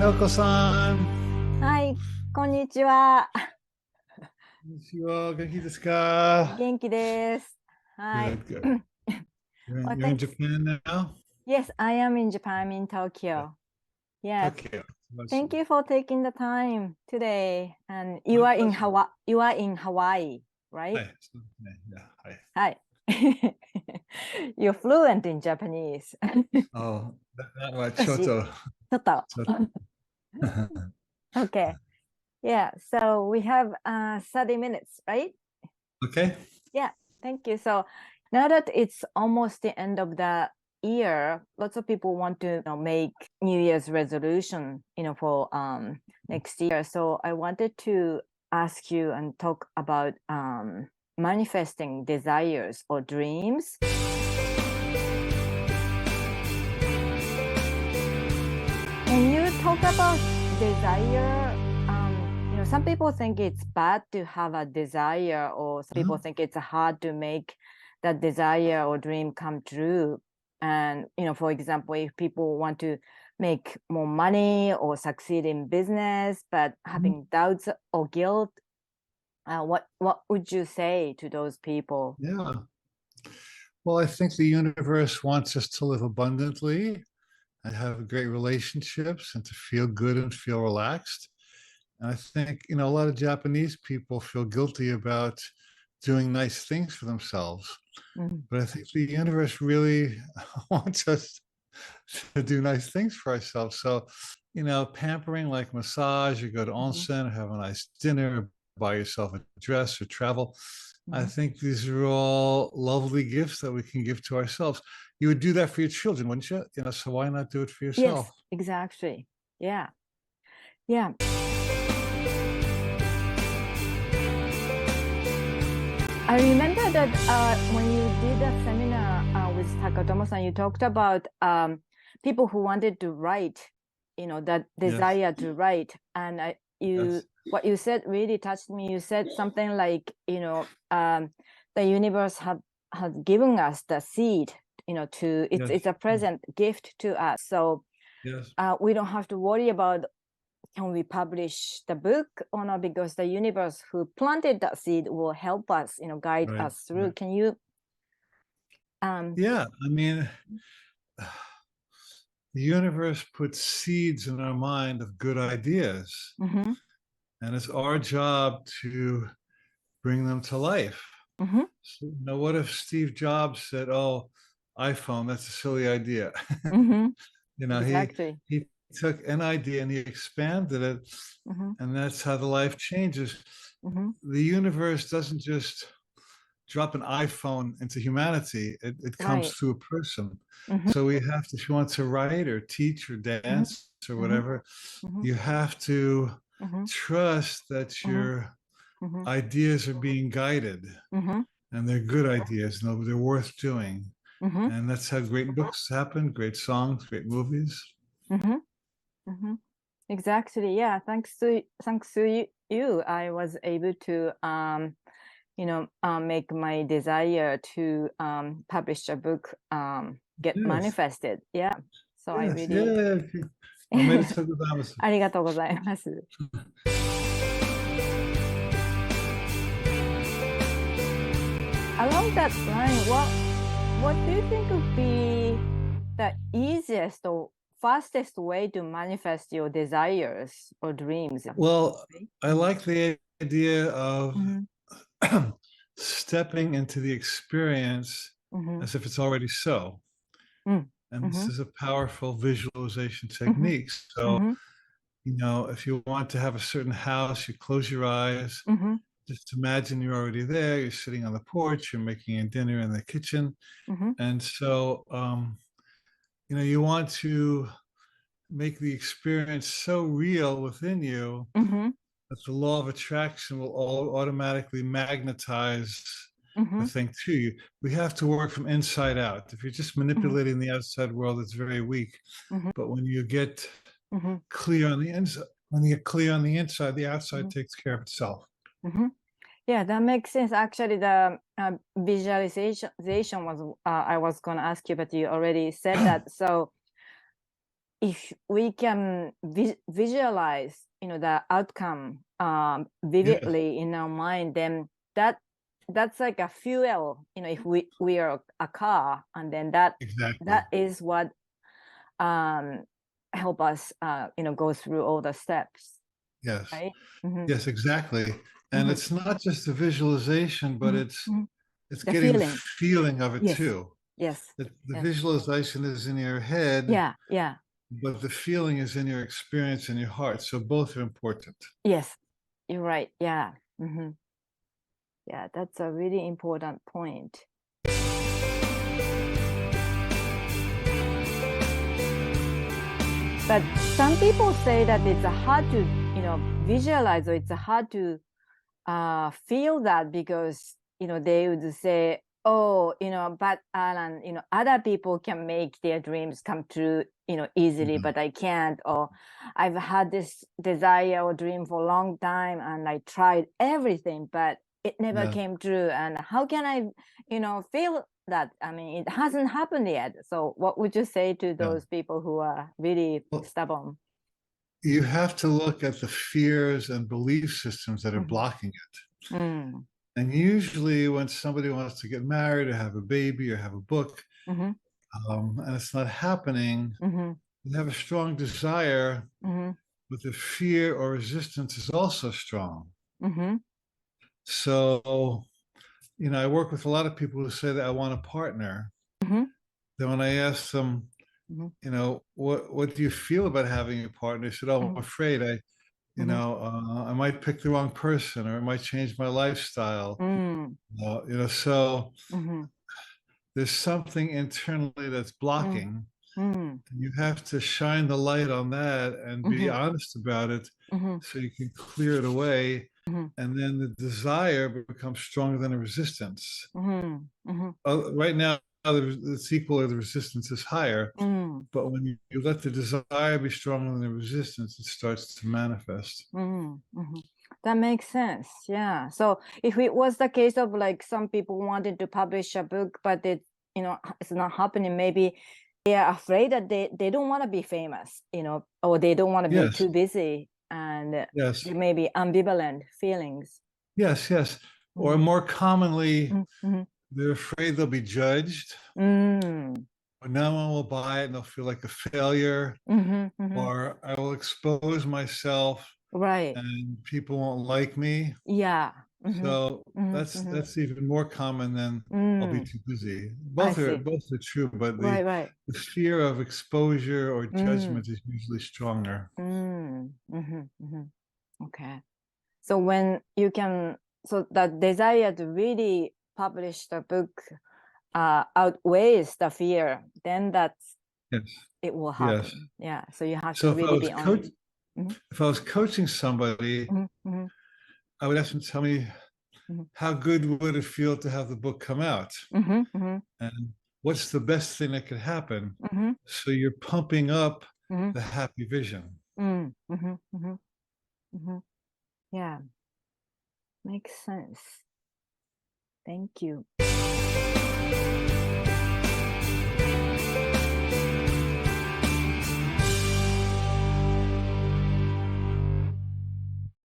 直子さん。はい、こんにちは。こんにちは。元気ですか？元気です。はい。Good, good. You're in Japan now? Yes, I am in Japan, in Tokyo. Yes. Tokyo. Thank you for taking the time today. And you are in Hawaii. You are in Hawaii, right? はい。そうですね。はい。はい。You're fluent in Japanese. Oh, not much. ちょっと。ちょっと。Okay. Yeah. So we have 30 minutes, right? Okay. Yeah. Thank you. So now that it's almost the end of the year, lots of people want to make New Year's resolution, for next year. So I wanted to ask you and talk about manifesting desires or dreams. Can you talk about desire? Some people think it's bad to have a desire, or some people think it's hard to make that desire or dream come true. And, for example, if people want to make more money or succeed in business, but having doubts or guilt, what would you say to those people? Yeah. Well, I think the universe wants us to live abundantly and have great relationships and to feel good and feel relaxed. And I think, a lot of Japanese people feel guilty about doing nice things for themselves. But I think the universe really wants us to do nice things for ourselves. So, pampering like massage, or go to onsen, or have a nice dinner, buy yourself a dress or travel. I think these are all lovely gifts that we can give to ourselves. You would do that for your children, wouldn't you? So why not do it for yourself? Yes, exactly. Yeah. Yeah. I remember that when you did a seminar with Takatomo-san, you talked about people who wanted to write, that desire to write. And what you said really touched me. You said something like, the universe has given us the seed, it's a present gift to us. So we don't have to worry about, can we publish the book or not, because the universe who planted that seed will help us, guide us through. Right. Can you? Yeah, I mean, the universe puts seeds in our mind of good ideas, and it's our job to bring them to life. So, what if Steve Jobs said, "Oh, iPhone, that's a silly idea." Exactly. he took an idea and he expanded it, and that's how the life changes. The universe doesn't just drop an iPhone into humanity. It comes through a person. So we have to, if you want to write or teach or dance or whatever, you have to trust that your ideas are being guided, and they're good ideas. No, they're worth doing. And that's how great books happen, great songs, great movies. Exactly. Yeah. Thanks to you, I was able to make my desire to publish a book get manifested. Yeah. So I really おめでとうございます。ありがとうございます。Along that line, what do you think would be the easiest or fastest way to manifest your desires or dreams? Well, I like the idea of stepping into the experience as if it's already so. And this is a powerful visualization technique. So, if you want to have a certain house, you close your eyes, just imagine you're already there, you're sitting on the porch, you're making a dinner in the kitchen. And so, you want to make the experience so real within you that the law of attraction will automatically magnetize the thing to you. We have to work from inside out. If you're just manipulating the outside world, it's very weak. But when you get clear on the inside, the outside takes care of itself. Yeah, that makes sense. Actually, the visualization was I was going to ask you, but you already said that. So if we can visualize, the outcome vividly in our mind, then that's like a fuel, if we are a car, and then that is what help us go through all the steps. Yes. Right? Yes, exactly. And it's not just the visualization, but it's the getting feeling. the feeling of it too. Yes. The visualization is in your head. Yeah. But the feeling is in your experience in your heart. So both are important. Yes, you're right. Yeah. Yeah, that's a really important point. But some people say that it's hard to, visualize, or it's hard to feel that because, they would say, oh, but Alan, other people can make their dreams come true, easily, but I can't. Or I've had this desire or dream for a long time and I tried everything, but it never came true. And how can I, feel that? I mean, it hasn't happened yet. So what would you say to those people who are really stubborn? You have to look at the fears and belief systems that are blocking it. And usually when somebody wants to get married or have a baby or have a book, and it's not happening, they have a strong desire, but the fear or resistance is also strong. So, I work with a lot of people who say that I want a partner. Then when I ask them, what do you feel about having a partner? They said, oh, I'm afraid I might pick the wrong person, or it might change my lifestyle. So there's something internally that's blocking. You have to shine the light on that and be honest about it, so you can clear it away. And then the desire becomes stronger than the resistance. Right now, it's equal, or the resistance is higher. But when you let the desire be stronger than the resistance, it starts to manifest. That makes sense. Yeah. So if it was the case of like some people wanted to publish a book, but it's not happening, maybe they are afraid that they don't want to be famous, or they don't want to be too busy, and they may be ambivalent feelings. Yes. Or more commonly, they're afraid they'll be judged. Or no one will buy it and they'll feel like a failure. Or I will expose myself, and people won't like me. So that's even more common than I'll be too busy. Both are true, but the fear of exposure or judgment is usually stronger. Okay. So when you can, so that desire to really publish the book outweighs the fear, then it will happen. Yeah. So you have to really be honest. If I was coaching somebody, I would ask them to tell me, how good would it feel to have the book come out? And what's the best thing that could happen? So you're pumping up the happy vision. Yeah. Makes sense. Thank you.